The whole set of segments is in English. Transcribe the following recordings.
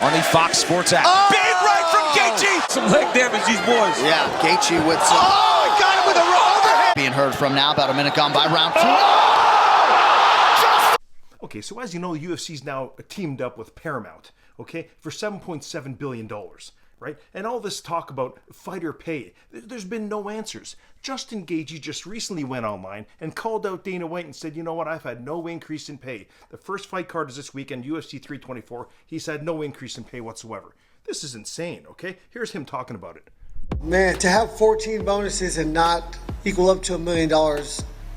On the Fox Sports app. Oh! Big right from Gaethje. Some leg damage, these boys. Yeah, Gaethje with some... Oh, he got him with a overhand. Being heard from now, about a minute gone by round 2. Okay, so as you know, the UFC's now teamed up with Paramount, okay, for $7.7 billion, right? And all this talk about fighter pay, there's been no answers. Justin Gaethje just recently went online and called out Dana White and said, you know what, I've had no increase in pay. The first fight card is this weekend, UFC 324. He's had no increase in pay whatsoever. This is insane, okay? Here's him talking about it. Man, to have 14 bonuses and not equal up to $1 million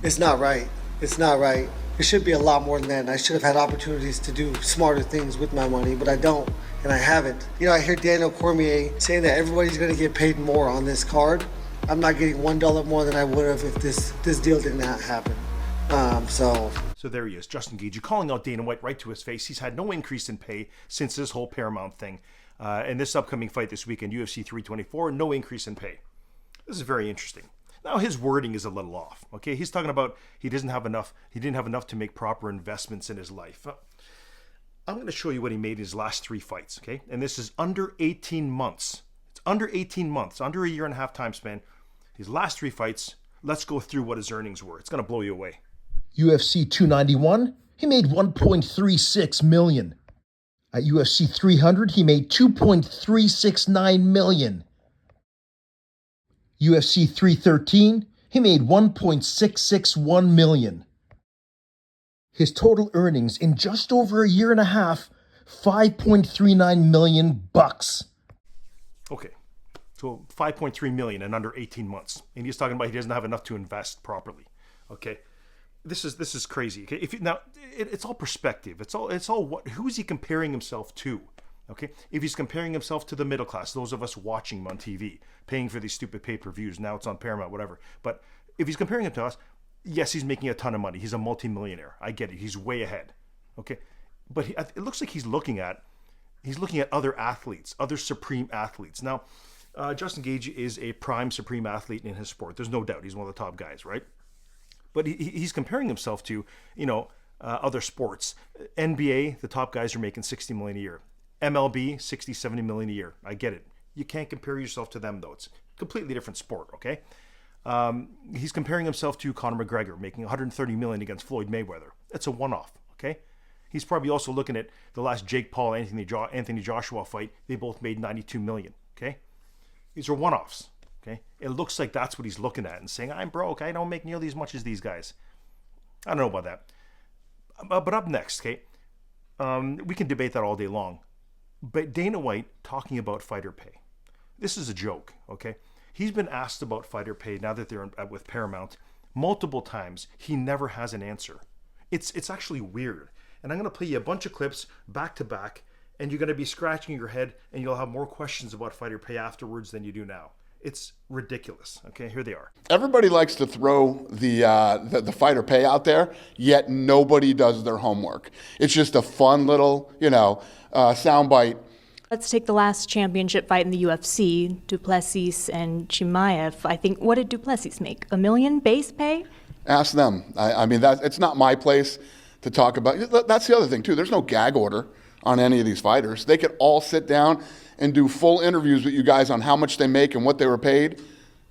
is not right. It's not right. It should be a lot more than that. And I should have had opportunities to do smarter things with my money, but I don't, and I haven't. You know, I hear Daniel Cormier saying that everybody's going to get paid more on this card. I'm not getting $1 more than I would have if this deal did not happen. So there he is, Justin Gaethje, calling out Dana White right to his face. He's had no increase in pay since this whole Paramount thing. And this upcoming fight this weekend, UFC 324, no increase in pay. This is very interesting. Now his wording is a little off. Okay, he's talking about he didn't have enough to make proper investments in his life. I'm going to show you what he made in his last 3 fights. Okay, and this is under 18 months. It's under 18 months, under a year and a half time span. His last 3 fights. Let's go through what his earnings were. It's going to blow you away. UFC 291, he made $1.36 million. At UFC 300, he made $2.369 million. UFC 313, he made $1.661 million. His total earnings in just over a year and a half, $5.39 million bucks. Okay, so $5.3 million in under 18 months, and he's talking about he doesn't have enough to invest properly. Okay, this is crazy. Okay, it's all perspective. It's all what, who is he comparing himself to? Okay, if he's comparing himself to the middle class, those of us watching him on TV, paying for these stupid pay-per-views, now it's on Paramount, whatever. But if he's comparing it to us, yes, he's making a ton of money. He's a multimillionaire. I get it. He's way ahead. Okay, but it looks like he's looking at other athletes, other supreme athletes. Now, Justin Gaethje is a prime supreme athlete in his sport. There's no doubt. He's one of the top guys, right? But he's comparing himself to, other sports. NBA, the top guys are making $60 million a year. MLB, $60-70 million a year. I get it. You can't compare yourself to them, though. It's a completely different sport, okay? He's comparing himself to Conor McGregor, making $130 million against Floyd Mayweather. That's a one-off, okay? He's probably also looking at the last Jake Paul, Anthony Joshua fight. They both made $92 million, okay? These are one-offs, okay? It looks like that's what he's looking at and saying, I'm broke. I don't make nearly as much as these guys. I don't know about that. But up next, okay? We can debate that all day long. But Dana White talking about fighter pay. This is a joke, okay? He's been asked about fighter pay now that they're with Paramount multiple times. He never has an answer. It's actually weird. And I'm going to play you a bunch of clips back to back, and you're going to be scratching your head, and you'll have more questions about fighter pay afterwards than you do now. It's ridiculous. Okay, here they are. Everybody likes to throw the fighter pay out there, yet nobody does their homework. It's just a fun little, soundbite. Let's take the last championship fight in the UFC, Duplessis and Chimaev. I think, what did Duplessis make? $1 million base pay? Ask them. I mean, it's not my place to talk about. That's the other thing, too. There's no gag order on any of these fighters. They could all sit down and do full interviews with you guys on how much they make and what they were paid.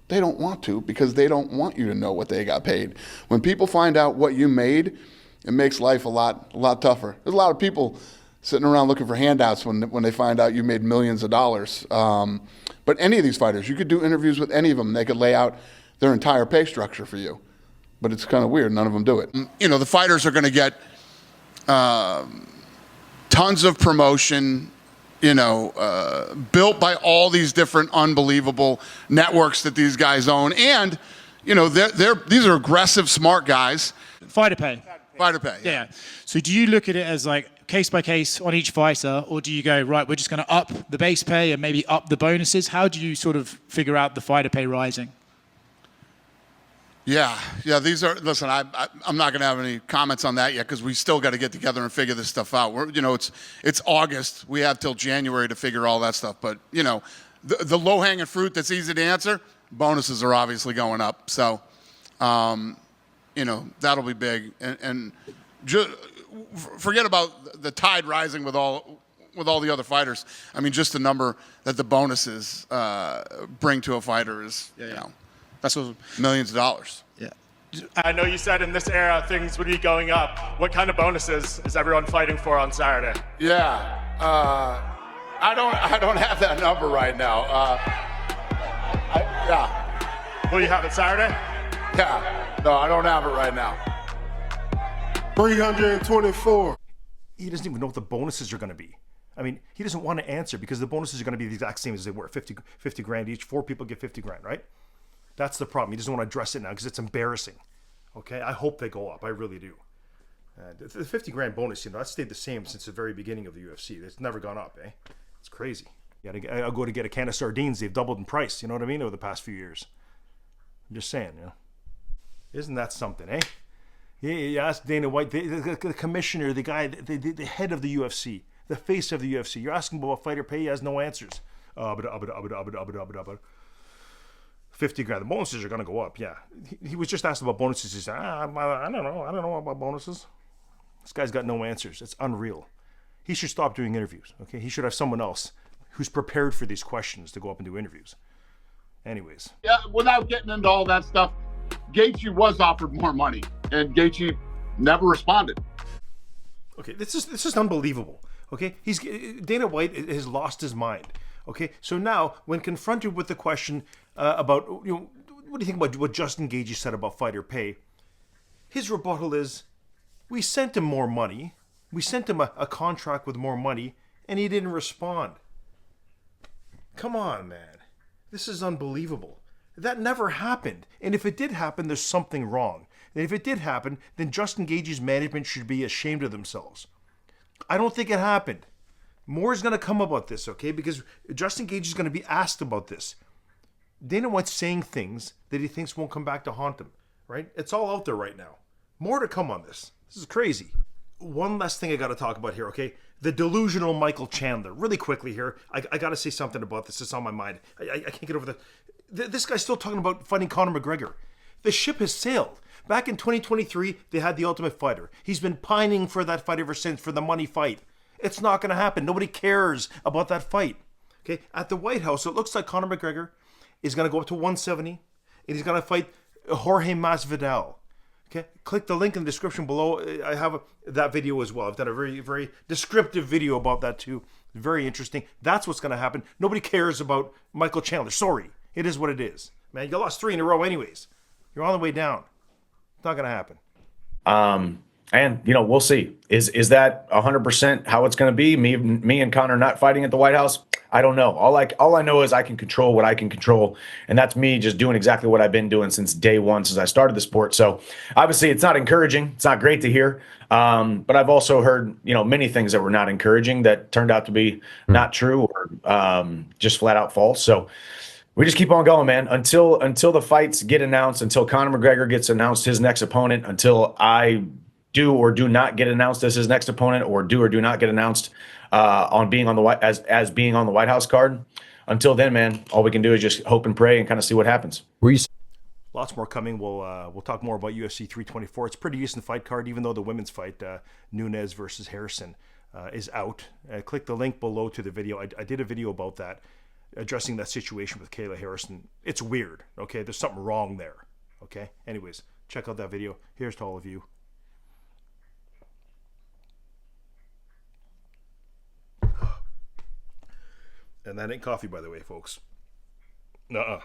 They don't want to, because they don't want you to know what they got paid. When people find out what you made, it makes life a lot tougher. There's a lot of people sitting around looking for handouts when they find out you made millions of dollars. But any of these fighters, you could do interviews with any of them. They could lay out their entire pay structure for you. But it's kind of weird. None of them do it. The fighters are going to get tons of promotion, built by all these different unbelievable networks that these guys own. And, these are aggressive, smart guys. Fighter pay. Fighter pay. Yeah. So do you look at it as like case by case on each fighter, or do you go, right, we're just going to up the base pay and maybe up the bonuses? How do you sort of figure out the fighter pay rising? Yeah. Listen, I'm not going to have any comments on that yet, because we still got to get together and figure this stuff out. It's August. We have till January to figure all that stuff. But, the low-hanging fruit that's easy to answer, bonuses are obviously going up. So, that'll be big. And just forget about the tide rising with all with all the other fighters. I mean, just the number that the bonuses bring to a fighter is, you know, That's what. millions of dollars. Yeah. I know you said in this era things would be going up. What kind of bonuses is everyone fighting for on Saturday? Yeah, I don't have that number right now. Will you have it Saturday? No, I don't have it right now. 324. He doesn't even know what the bonuses are going to be. I mean, he doesn't want to answer because the bonuses are going to be the exact same as they were, 50 grand each. 4 people get 50 grand, right? That's the problem. He doesn't want to address it now because it's embarrassing. Okay, I hope they go up. I really do. The 50 grand bonus, you know, that's stayed the same since the very beginning of the UFC. It's never gone up, eh? It's crazy. I'll go to get a can of sardines. They've doubled in price. You know what I mean? Over the past few years. I'm just saying, you know. Isn't that something, eh? Yeah, you ask Dana White, the commissioner, the guy, the head of the UFC, the face of the UFC. You're asking about fighter pay. He has no answers. 50 grand. The bonuses are going to go up. Yeah. He was just asked about bonuses. He said, I don't know. I don't know about bonuses. This guy's got no answers. It's unreal. He should stop doing interviews. Okay. He should have someone else who's prepared for these questions to go up and do interviews. Anyways. Yeah, without getting into all that stuff, Gaethje was offered more money, and Gaethje never responded. Okay, this is unbelievable. Okay, Dana White has lost his mind. Okay, so now when confronted with the question about, you know, what do you think about what Justin Gaethje said about fighter pay, his rebuttal is, we sent him more money, we sent him a contract with more money, and he didn't respond. Come on, man, this is unbelievable. That never happened, and if it did happen, there's something wrong. And if it did happen, then Justin Gaethje's management should be ashamed of themselves. I don't think it happened. More is going to come about this, okay? Because Justin Gaethje is going to be asked about this. Dana White's saying things that he thinks won't come back to haunt him, right? It's all out there right now. More to come on this. This is crazy. One last thing I got to talk about here, okay? The delusional Michael Chandler. Really quickly here, I got to say something about this. It's on my mind. I can't get over this guy's still talking about fighting Conor McGregor. The ship has sailed. Back in 2023, they had the Ultimate Fighter. He's been pining for that fight ever since, for the money fight. It's not going to happen. Nobody cares about that fight. Okay, at the White House, it looks like Conor McGregor is going to go up to 170, and he's going to fight Jorge Masvidal. Okay, click the link in the description below. I have that video as well. I've done a very, very descriptive video about that too. Very interesting. That's what's going to happen. Nobody cares about Michael Chandler. Sorry. It is what it is. Man, you lost 3 in a row anyways. You're on the way down. It's not going to happen. And, you know, we'll see. Is that 100% how it's going to be? Me and Connor not fighting at the White House? I don't know. All I know is I can control what I can control, and that's me just doing exactly what I've been doing since day one, since I started the sport. So obviously it's not encouraging. It's not great to hear. But I've also heard, you know, many things that were not encouraging that turned out to be not true or just flat out false. So we just keep on going, man, until the fights get announced, until Conor McGregor gets announced his next opponent, until I do or do not get announced as his next opponent, or do or do not get announced on being on the as being on the White House card. Until then, man, all we can do is just hope and pray and kind of see what happens. Lots more coming. We'll talk more about UFC 324. It's a pretty decent fight card, even though the women's fight, Nunes versus Harrison, is out. Click the link below to the video. I did a video about that, addressing that situation with Kayla Harrison. It's weird, okay? There's something wrong there, okay? Anyways, check out that video. Here's to all of you. And that ain't coffee, by the way, folks. Nuh-uh.